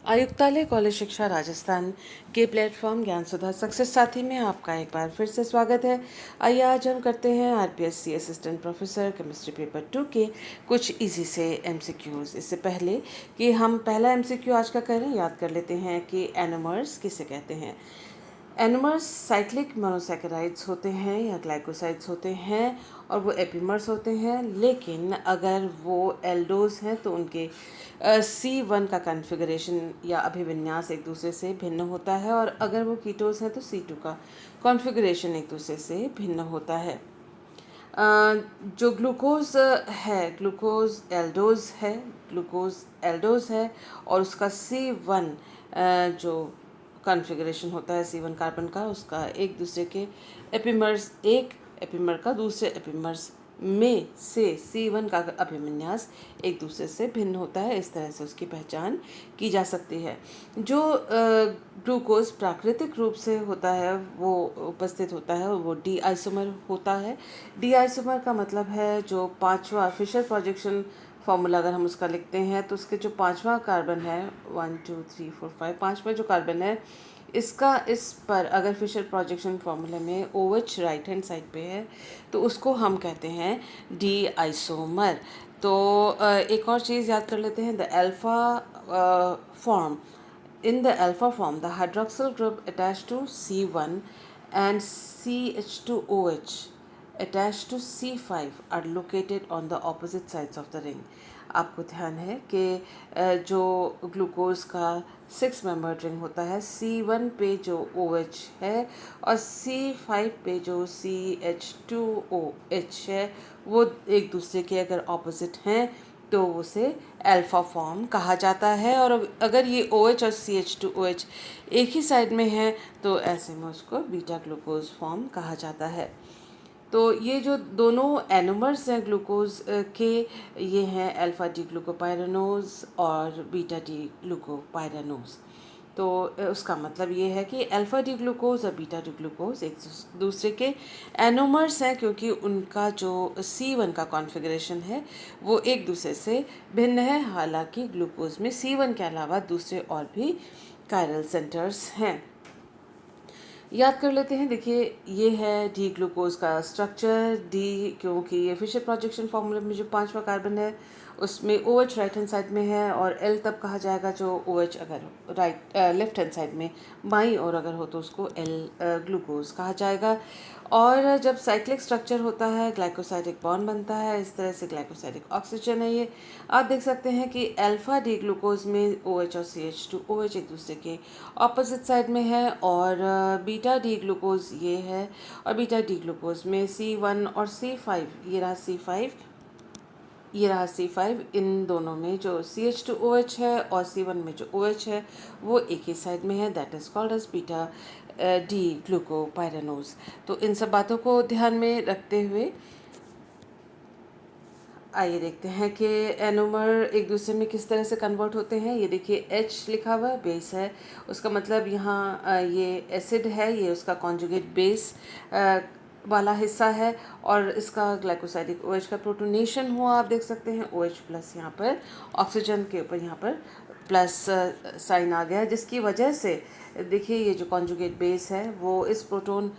आयुक्तालय कॉलेज शिक्षा राजस्थान के प्लेटफॉर्म ज्ञान सुधा सक्सेस साथी में आपका एक बार फिर से स्वागत है। आइए आज हम करते हैं RPSC assistant professor chemistry paper 2 के कुछ इजी से एमसीक्यूज। इससे पहले कि हम पहला एमसीक्यू आज का करें, याद कर लेते हैं कि एनोमर्स किसे कहते हैं। एनोमर्स साइक्लिक मोनोसैकेराइड्स होते हैं या ग्लाइकोसाइड्स होते हैं और वो एपीमर्स होते हैं, लेकिन अगर वो एल्डोज हैं तो उनके C1 का कॉन्फ़िगरेशन या अभिविन्यास एक दूसरे से भिन्न होता है, और अगर वो कीटोस हैं तो C2 का कॉन्फ़िगरेशन एक दूसरे से भिन्न होता है। जो ग्लूकोज है, ग्लूकोज एल्डोज है और उसका C1 जो कॉन्फ़िगरेशन होता है C1 कार्बन का, उसका एक दूसरे के एपीमर्स, एक एपीमर का दूसरे एपीमर्स में से C1 का अभिविन्यास एक दूसरे से भिन्न होता है। इस तरह से उसकी पहचान की जा सकती है। जो ग्लूकोज प्राकृतिक रूप से होता है वो उपस्थित होता है, वो डी आइसोमर होता है। डी आइसोमर का मतलब है जो पांचवा फिशर प्रोजेक्शन फॉर्मूला अगर हम उसका लिखते हैं तो उसके जो पांचवा कार्बन है, 1 2 3 4 5, पांचवा जो कार्बन है इसका, इस पर अगर फिशर प्रोजेक्शन फार्मूला में OH राइट हैंड साइड पे है तो उसको हम कहते हैं डी आइसोमर। तो एक और चीज़ याद कर लेते हैं, the alpha form. In the alpha form, the hydroxyl group attached to C1 and CH2OH attached to C5 are located on the opposite sides of the ring. आपको ध्यान है कि जो ग्लूकोज का 6 मेंबर्ड रिंग होता है, C1 पे जो OH है और C5 पे जो CH2OH है, वो एक दूसरे के अगर ऑपोजिट हैं तो उसे अल्फा फॉर्म कहा जाता है। और अगर ये OH और CH2OH एक ही साइड में है तो ऐसे में उसको बीटा ग्लूकोज फॉर्म कहा जाता है। तो ये जो दोनों एनोमर्स हैं ग्लूकोज के, ये हैं अल्फा डी ग्लूकोपाइरानोज और बीटा डी ग्लूकोपाइरानोज। तो उसका मतलब ये है कि अल्फा डी ग्लूकोज और बीटा डी ग्लूकोज एक दूसरे के एनोमर्स हैं, क्योंकि उनका जो C1 का कॉन्फ़िगरेशन है वो एक दूसरे से भिन्न है। हालांकि ग्लूकोज में C1 के अलावा दूसरे और भी कायरल सेंटर्स हैं। याद कर लेते हैं। देखिए, ये है डी ग्लूकोज का स्ट्रक्चर। डी, क्योंकि ये फिशर प्रोजेक्शन फार्मूला में जो पांचवा कार्बन है उसमें OH राइट हैंड साइड में है, और एल तब कहा जाएगा जो OH अगर लेफ्ट हैंड साइड में बाईं ओर अगर हो तो उसको एल ग्लूकोज कहा जाएगा। और जब साइक्लिक स्ट्रक्चर होता है ग्लाइकोसाइडिक बॉन्ड बनता है, इस तरह से ग्लाइकोसाइडिक ऑक्सीजन है ये। आप देख सकते हैं कि अल्फा डी ग्लूकोज में OH और CH2OH एक दूसरे के ऑपोजिट साइड में है, और बीटा डी ग्लूकोज ये है, और बीटा डी ग्लूकोज में C1 और C5, ये रहा C5, ये रहा C5, इन दोनों में जो CH2OH है और C1 में जो OH है वो एक ही साइड में है। That is called as beta D glucopyranose. तो इन सब बातों को ध्यान में रखते हुए आइए देखते हैं कि एनोमर एक दूसरे में किस तरह से कन्वर्ट होते हैं। ये देखिए H लिखा हुआ बेस है, उसका मतलब यहाँ ये एसिड है, ये उसका कॉन्जुगेट बेस वाला हिस्सा है, और इसका ग्लाइकोसाइडिक OH का प्रोटोनेशन हुआ। आप देख सकते हैं OH प्लस यहाँ पर ऑक्सीजन के ऊपर यहाँ पर प्लस साइन आ गया, जिसकी वजह से देखिए ये जो कॉन्जुगेट बेस है वो इस प्रोटोन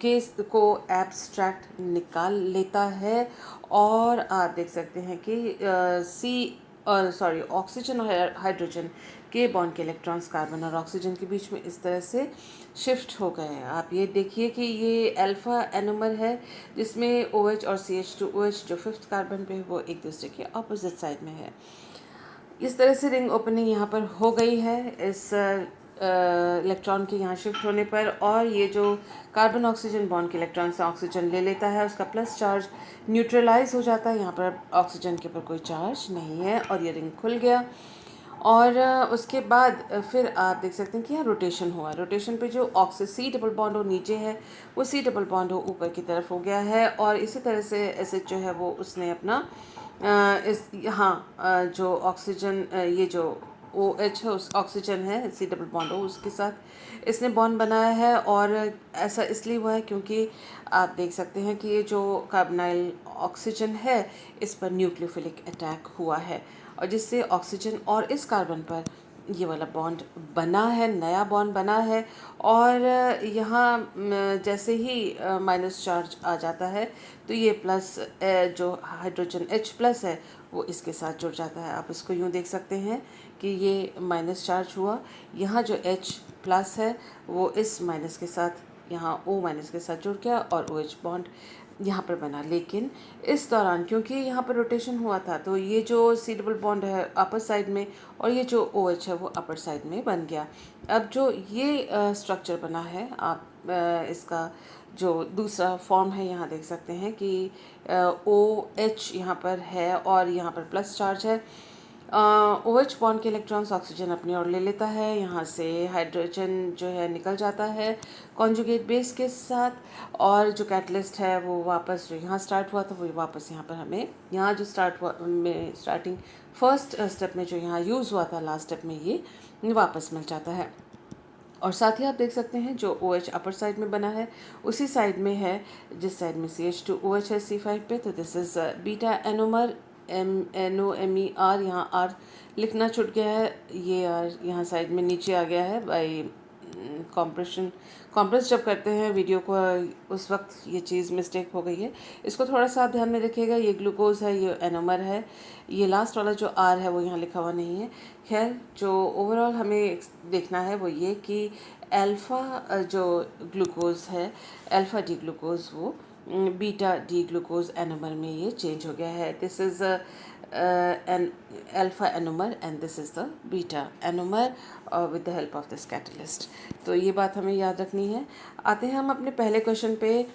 केस को एब्स्ट्रैक्ट निकाल लेता है। और आप देख सकते हैं कि ऑक्सीजन और हाइड्रोजन के बॉन्ड के इलेक्ट्रॉन्स कार्बन और ऑक्सीजन के बीच में इस तरह से शिफ्ट हो गए हैं। आप ये देखिए कि ये अल्फा एनोमर है जिसमें OH और CH2OH जो फिफ्थ कार्बन पे है वो एक दूसरे के ऑपोजिट साइड में है। इस तरह से रिंग ओपनिंग यहाँ पर हो गई है इस इलेक्ट्रॉन के यहाँ शिफ्ट होने पर, और ये जो कार्बन ऑक्सीजन बॉन्ड के इलेक्ट्रॉन से ऑक्सीजन ले लेता है, उसका प्लस चार्ज न्यूट्रलाइज हो जाता है। यहाँ पर ऑक्सीजन के ऊपर कोई चार्ज नहीं है और ये रिंग खुल गया। और उसके बाद फिर आप देख सकते हैं कि यहाँ रोटेशन हुआ। रोटेशन पे जो C डबल बॉन्ड हो नीचे है, वो C डबल बॉन्ड हो ऊपर की तरफ हो गया है, और इसी तरह से एसिड जो है वो उसने अपना इस यहाँ जो ऑक्सीजन ये जो OH है उस ऑक्सीजन है C डबल बॉन्ड हो उसके साथ इसने बॉन्ड बनाया है। और ऐसा इसलिए हुआ है क्योंकि आप देख सकते हैं कि ये जो कार्बोनाइल ऑक्सीजन है इस पर न्यूक्लियोफिलिक अटैक हुआ है, और जिससे ऑक्सीजन और इस कार्बन पर ये वाला बॉन्ड बना है, नया बॉन्ड बना है। और यहाँ जैसे ही माइनस चार्ज आ जाता है तो ये प्लस जो हाइड्रोजन H प्लस है वो इसके साथ जुड़ जाता है। आप इसको यूँ देख सकते हैं कि ये माइनस चार्ज हुआ, यहाँ जो H प्लस है वो इस माइनस के साथ यहाँ O माइनस के साथ जुड़ गया और OH बॉन्ड यहाँ पर बना। लेकिन इस दौरान क्योंकि यहाँ पर रोटेशन हुआ था तो ये जो सी डबल बॉन्ड है अपर साइड में और ये जो OH है वो अपर साइड में बन गया। अब जो ये स्ट्रक्चर बना है, आप इसका जो दूसरा फॉर्म है यहाँ देख सकते हैं कि OH यहाँ पर है और यहाँ पर प्लस चार्ज है। OH बॉन्ड के इलेक्ट्रॉन्स ऑक्सीजन अपनी ओर ले लेता है, यहाँ से हाइड्रोजन जो है निकल जाता है कॉन्जुगेट बेस के साथ, और जो कैटलिस्ट है वो वापस जो यहाँ स्टार्ट हुआ था वो वापस यहाँ पर हमें यहाँ जो स्टार्ट हुआ में स्टार्टिंग फर्स्ट स्टेप में जो यहाँ यूज़ हुआ था लास्ट स्टेप में ये वापस मिल जाता है। और साथ ही आप देख सकते हैं जो OH अपर साइड में बना है उसी साइड में है जिस साइड में CH2OH है C5 पे, तो this is beta anomer NOMER। यहाँ R लिखना छूट गया है, ये R यहाँ साइड में नीचे आ गया है बाई कॉम्प्रेस जब करते हैं वीडियो को उस वक्त ये चीज़ मिस्टेक हो गई है। इसको थोड़ा सा आप ध्यान में रखिएगा, ये ग्लूकोज है, ये एनोमर है, ये लास्ट वाला जो R है वो यहाँ लिखा हुआ नहीं है। खैर जो ओवरऑल हमें देखना है वो ये कि अल्फ़ा जो ग्लूकोज है, अल्फ़ा डी ग्लूकोज वो बीटा डी ग्लूकोज एनोमर में ये चेंज हो गया है। This is an alpha anomer and this is the beta anomer with the help of this catalyst. तो ये बात हमें याद रखनी है। आते हैं हम अपने पहले क्वेश्चन पे।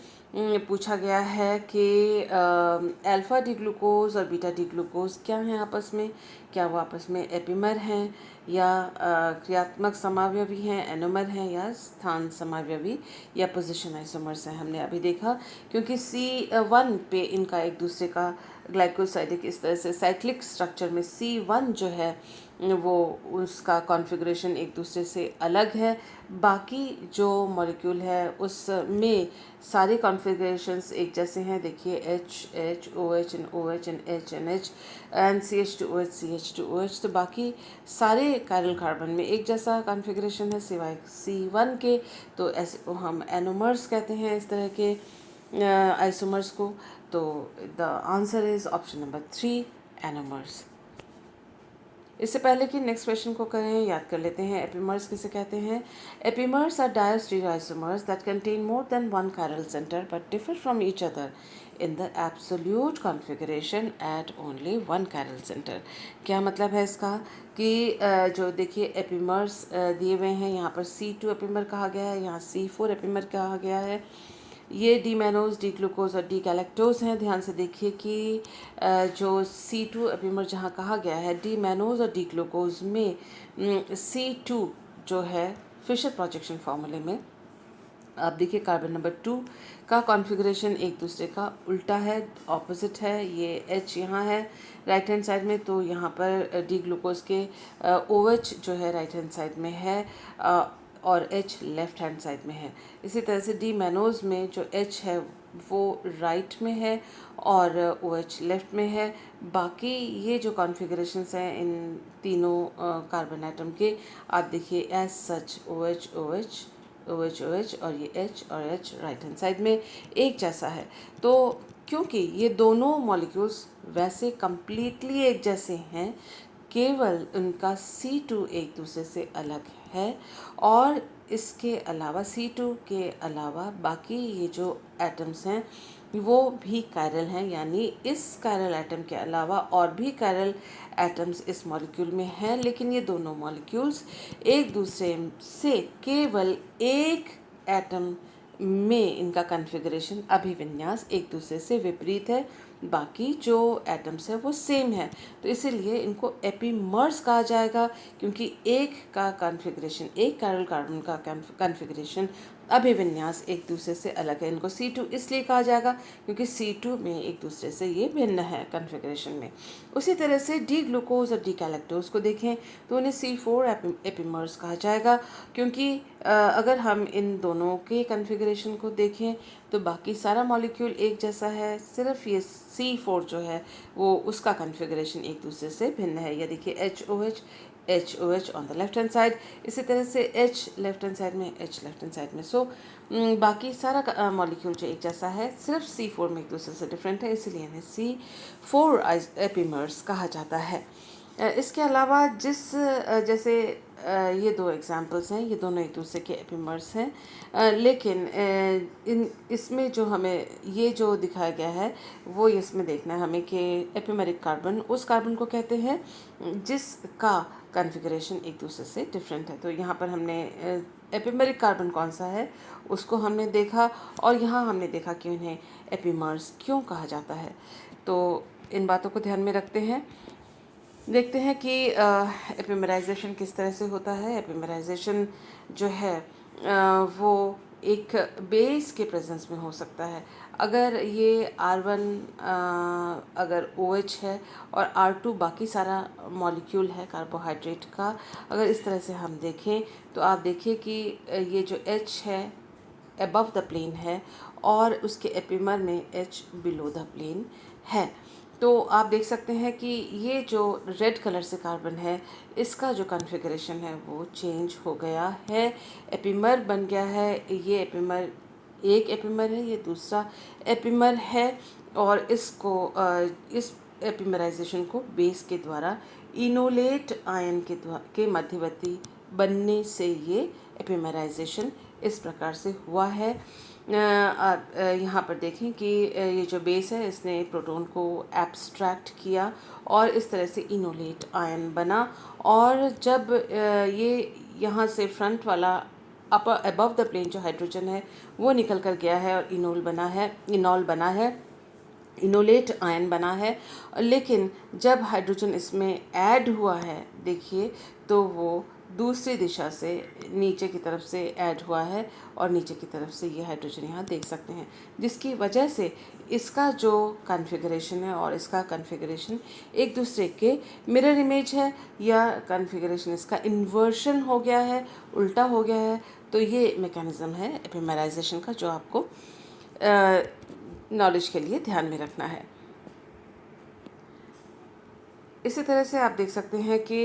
पूछा गया है कि अल्फ़ा डी ग्लूकोज और बीटा डी ग्लूकोज क्या हैं आपस में, क्या वो आपस में एपिमर हैं या क्रियात्मक समावयवी हैं, एनोमर हैं, या स्थान समावयवी या पोजीशन आइसोमर्स हैं। हमने अभी देखा क्योंकि C1 पे इनका एक दूसरे का ग्लाइकोसाइडिक इस तरह से साइक्लिक स्ट्रक्चर में C1 जो है वो उसका कॉन्फ़िगरेशन एक दूसरे से अलग है। बाकी जो मॉलिक्यूल है उसमें सारे कॉन्फ़िगरेशंस एक जैसे हैं। देखिए H OH and OH and H and H and CH2OH CH2OH, तो बाकी सारे कायरल कार्बन में एक जैसा कॉन्फ़िगरेशन है सिवाय C1 के। तो ऐसे को हम एनोमर्स कहते हैं इस तरह के आइसोमर्स को। तो the answer is option number 3 anomers. इससे पहले कि नेक्स्ट क्वेश्चन को करें याद कर लेते हैं एपिमर्स किसे कहते हैं। Epimers are diastereoisomers that contain more than one chiral center but differ from each other in the absolute configuration at only one chiral center। क्या मतलब है इसका कि जो देखिए एपिमर्स दिए हुए हैं, यहाँ पर C2 एपिमर कहा गया है, यहाँ C4 एपिमर कहा गया है। ये डी मैनोज, डी ग्लूकोज और डी गैलेक्टोज हैं। ध्यान से देखिए कि जो C2 एपिमर जहाँ कहा गया है डी मैनोज और डी ग्लूकोज में C2 जो है फिशर प्रोजेक्शन फार्मूले में आप देखिए कार्बन नंबर 2 का कॉन्फ़िगरेशन एक दूसरे का उल्टा है, ऑपोजिट है। ये H यहाँ है राइट हैंड साइड में, तो यहाँ पर डी ग्लूकोज के OH जो है राइट हैंड साइड में है और H लेफ़्ट हैंड साइड में है। इसी तरह से डी मैनोज में जो H है वो राइट में है और OH लेफ़्ट में है। बाकी ये जो कॉन्फ़िगरेशंस हैं इन तीनों कार्बन एटम के आप देखिए as such OH OH OH OH और ये H और H राइट हैंड साइड में एक जैसा है। तो क्योंकि ये दोनों मॉलिक्यूल्स वैसे कम्प्लीटली एक जैसे हैं, केवल उनका C2 एक दूसरे से अलग है और इसके अलावा C2 के अलावा बाकी ये जो एटम्स हैं वो भी कायरल हैं, यानी इस कायरल एटम के अलावा और भी कायरल एटम्स इस मॉलिक्यूल में हैं, लेकिन ये दोनों मॉलिक्यूल्स एक दूसरे से केवल एक एटम में इनका कॉन्फ़िगरेशन अभिविन्यास एक दूसरे से विपरीत है, बाकी जो एटम्स है वो सेम है। तो इसीलिए इनको एपिमर्स कहा जाएगा क्योंकि एक का कॉन्फ़िगरेशन, एक कायरल कार्बन का कॉन्फ़िगरेशन अभिविन्यास एक दूसरे से अलग है। इनको C2 इसलिए कहा जाएगा क्योंकि C2 में एक दूसरे से ये भिन्न है कॉन्फ़िगरेशन में। उसी तरह से डी ग्लूकोज और डी गैलेक्टोज को देखें तो उन्हें C4 एपिमर्स कहा जाएगा क्योंकि अगर हम इन दोनों के कॉन्फ़िगरेशन को देखें तो बाकी सारा मॉलिक्यूल एक जैसा है, सिर्फ ये C4 जो है वो उसका कॉन्फ़िगरेशन एक दूसरे से भिन्न है। या देखिए HOH HOH on the left hand side, इसी तरह से H लेफ्ट हैंड साइड में, H लेफ्ट हैंड साइड में। सो बाकी सारा मॉलिक्यूल जो एक जैसा है, सिर्फ C4 में एक दूसरे से डिफरेंट है, इसीलिए इन्हें C4 एपिमर्स कहा जाता है। इसके अलावा जैसे ये दो एग्जांपल्स हैं, ये दोनों एक दूसरे के एपिमर्स हैं, लेकिन इसमें जो हमें ये जो दिखाया गया है वो इसमें देखना है हमें कि एपिमेरिक कार्बन उस कार्बन को कहते हैं जिसका कॉन्फ़िगरेशन एक दूसरे से डिफरेंट है। तो यहाँ पर हमने एपिमेरिक कार्बन कौन सा है उसको हमने देखा, और यहाँ हमने देखा कि उन्हें एपिमर्स क्यों कहा जाता है। तो इन बातों को ध्यान में रखते हैं, देखते हैं कि एपिमेराइजेशन किस तरह से होता है। एपिमेराइजेशन जो है वो एक बेस के प्रेजेंस में हो सकता है। अगर ये R1 अगर OH है और R2 बाकी सारा मॉलिक्यूल है कार्बोहाइड्रेट का, अगर इस तरह से हम देखें तो आप देखिए कि ये जो H है अबव द प्लेन है और उसके एपिमर में H बिलो द प्लेन है। तो आप देख सकते हैं कि ये जो रेड कलर से कार्बन है इसका जो कॉन्फ़िगरेशन है वो चेंज हो गया है, एपिमर बन गया है। ये एपिमर एक एपिमर है, ये दूसरा एपिमर है, और इस एपिमराइजेशन को बेस के द्वारा इनोलेट आयन के मध्यवर्ती बनने से ये एपिमराइजेशन इस प्रकार से हुआ है। आप यहाँ पर देखें कि ये जो बेस है इसने प्रोटॉन को एब्स्ट्रैक्ट किया और इस तरह से इनोलेट आयन बना, और जब ये यहाँ से फ्रंट वाला अबव द प्लेन जो हाइड्रोजन है वो निकल कर गया है और इनोल बना है, इनोलेट आयन बना है। लेकिन जब हाइड्रोजन इसमें ऐड हुआ है देखिए तो वो दूसरी दिशा से नीचे की तरफ से ऐड हुआ है, और नीचे की तरफ से ये हाइड्रोजन यहाँ देख सकते हैं, जिसकी वजह से इसका जो कॉन्फ़िगरेशन है और इसका कॉन्फ़िगरेशन एक दूसरे के मिरर इमेज है, या कॉन्फ़िगरेशन इसका इन्वर्शन हो गया है, उल्टा हो गया है। तो ये मैकेनिज़्म है एपिमेराइजेशन का जो आपको नॉलेज के लिए ध्यान में रखना है। इसी तरह से आप देख सकते हैं कि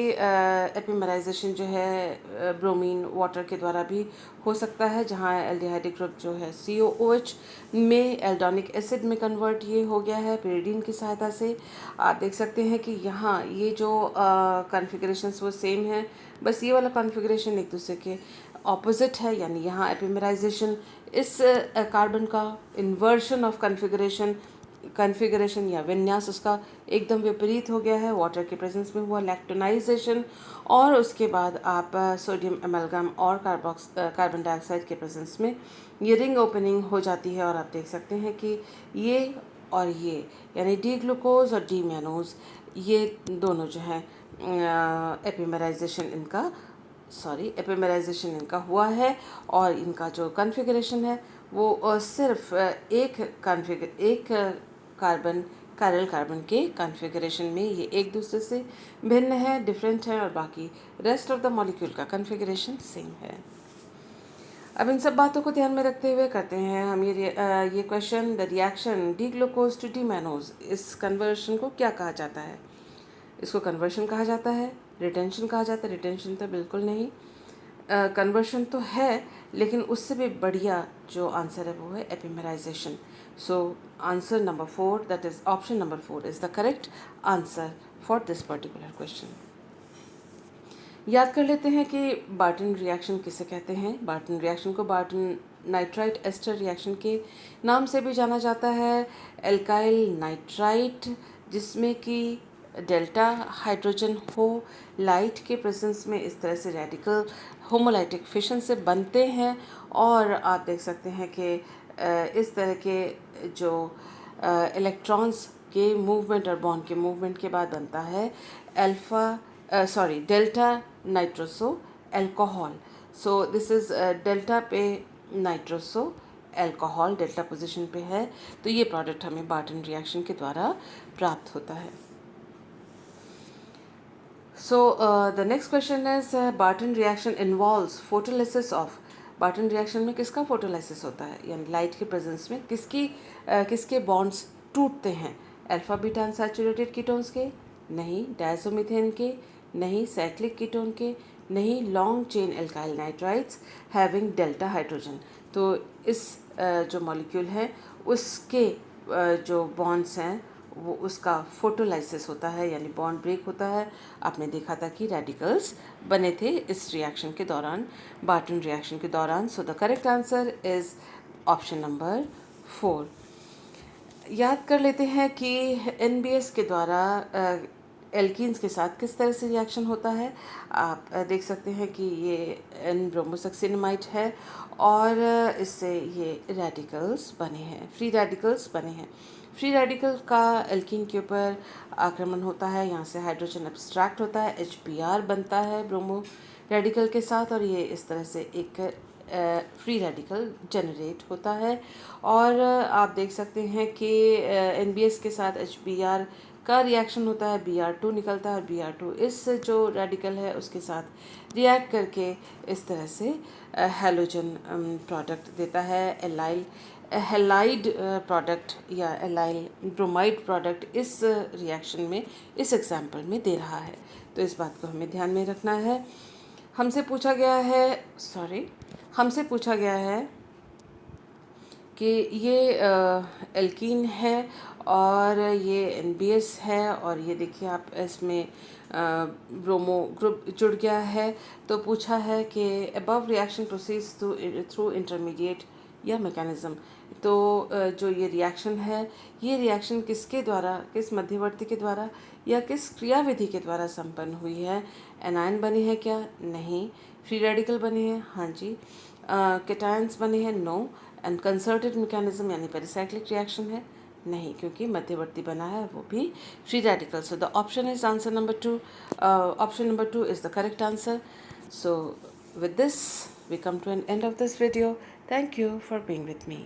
एपिमराइजेशन जो है ब्रोमीन वाटर के द्वारा भी हो सकता है, जहाँ एल्डिहाइडिक ग्रुप जो है COOH में एल्डोनिक एसिड में कन्वर्ट ये हो गया है pyridine की सहायता से। आप देख सकते हैं कि यहाँ ये जो कॉन्फ़िगरेशंस वो सेम है, बस ये वाला कॉन्फ़िगरेशन एक दूसरे के ऑपोजिट है, यानी यहाँ एपिमराइजेशन इस कार्बन का इन्वर्शन ऑफ कॉन्फ़िगरेशन या विन्यास उसका एकदम विपरीत हो गया है, वाटर के प्रेजेंस में हुआ लैक्टोनाइजेशन, और उसके बाद आप सोडियम एमलगम और कार्बन डाइऑक्साइड के प्रेजेंस में ये रिंग ओपनिंग हो जाती है, और आप देख सकते हैं कि ये और ये यानी डी ग्लूकोज और डी मैनोज ये दोनों जो हैं एपिमेराइजेशन इनका हुआ है, और इनका जो कॉन्फ़िगरेशन है वो सिर्फ एक कायरल कार्बन के कॉन्फ़िगरेशन में ये एक दूसरे से भिन्न है, डिफरेंट है, और बाकी रेस्ट ऑफ द मॉलिक्यूल का कॉन्फ़िगरेशन सेम है। अब इन सब बातों को ध्यान में रखते हुए करते हैं हम ये question, the reaction D glucose to D mannose, इस कन्वर्शन को क्या कहा जाता है? इसको कन्वर्शन कहा जाता है, रिटेंशन कहा जाता है? रिटेंशन तो बिल्कुल नहीं, कन्वर्शन तो है, लेकिन उससे भी बढ़िया जो आंसर है वो है epimerization. So answer number 4, that is option number 4 is the correct answer for this particular question. याद कर लेते हैं कि बार्टन रिएक्शन किसे कहते हैं। बार्टन रिएक्शन को बार्टन नाइट्राइट एस्टर रिएक्शन के नाम से भी जाना जाता है। एल्काइल नाइट्राइट जिसमें कि डेल्टा हाइड्रोजन हो, लाइट के प्रेजेंस में इस तरह से रेडिकल होमोलाइटिक फिशन से बनते हैं, और आप देख सकते हैं कि इस तरह के जो इलेक्ट्रॉन्स के मूवमेंट और बॉन्ड के मूवमेंट के बाद बनता है delta nitroso alcohol. So this is delta पे नाइट्रोसो अल्कोहल डेल्टा पोजीशन पे है, तो ये प्रोडक्ट हमें बार्टन रिएक्शन के द्वारा प्राप्त होता है। So the next question is Barton reaction involves photolysis of। Barton reaction में किसका फोटोलाइसिस होता है, यानी लाइट के प्रेजेंस में किसके बॉन्ड्स टूटते हैं? अल्फा बीटा अनसैचुरेटेड कीटोन्स के नहीं, डायसोमीथेन के नहीं साइक्लिक कीटोन के, नहीं long chain alkyl nitrides having delta hydrogen. तो इस जो मॉलिक्यूल है उसके जो बॉन्ड्स हैं वो उसका फोटोलाइसिस होता है, यानी बॉन्ड ब्रेक होता है। आपने देखा था कि रेडिकल्स बने थे इस रिएक्शन के दौरान, बार्टन रिएक्शन के दौरान। So the correct answer is option number 4। याद कर लेते हैं कि NBS के द्वारा एल्कीन्स के साथ किस तरह से रिएक्शन होता है। आप देख सकते हैं कि ये एन ब्रोमोसक्सिनामाइड है और इससे ये रेडिकल्स बने हैं, फ्री रेडिकल्स बने हैं। फ्री रेडिकल का एल्कीन के ऊपर आक्रमण होता है, यहाँ से हाइड्रोजन एब्स्ट्रैक्ट होता है, HBr बनता है ब्रोमो रेडिकल के साथ और ये इस तरह से एक फ्री रेडिकल जनरेट होता है। और आप देख सकते हैं कि NBS के साथ HBr का रिएक्शन होता है, Br2 निकलता है और Br2 इस जो रेडिकल है उसके साथ रिएक्ट करके इस तरह से हैलोजन प्रोडक्ट देता है। हैलाइड प्रोडक्ट या एलाइल ब्रोमाइड प्रोडक्ट इस रिएक्शन में, इस एग्जाम्पल में दे रहा है। तो इस बात को हमें ध्यान में रखना है। हमसे पूछा गया है कि ये एल्कीन है और ये NBS है और ये देखिए आप इसमें ब्रोमो ग्रुप जुड़ गया है। तो पूछा है कि above reaction proceeds through intermediate या मैकेनिज्म। तो जो ये रिएक्शन है, ये रिएक्शन किसके द्वारा, किस मध्यवर्ती के द्वारा या किस क्रियाविधि के द्वारा संपन्न हुई है। एनायन बने हैं क्या? नहीं। फ्री रेडिकल बने हैं? हाँ जी। कैटायंस बने हैं? नो। एंड कंसर्टेड मैकेनिज्म यानी पेरिसाइक्लिक रिएक्शन है? नहीं, क्योंकि मध्यवर्ती बना है वो भी free radical. So the option is answer number 2। Option number 2 is the correct answer. So with this we come to an end of this video. Thank you for being with me.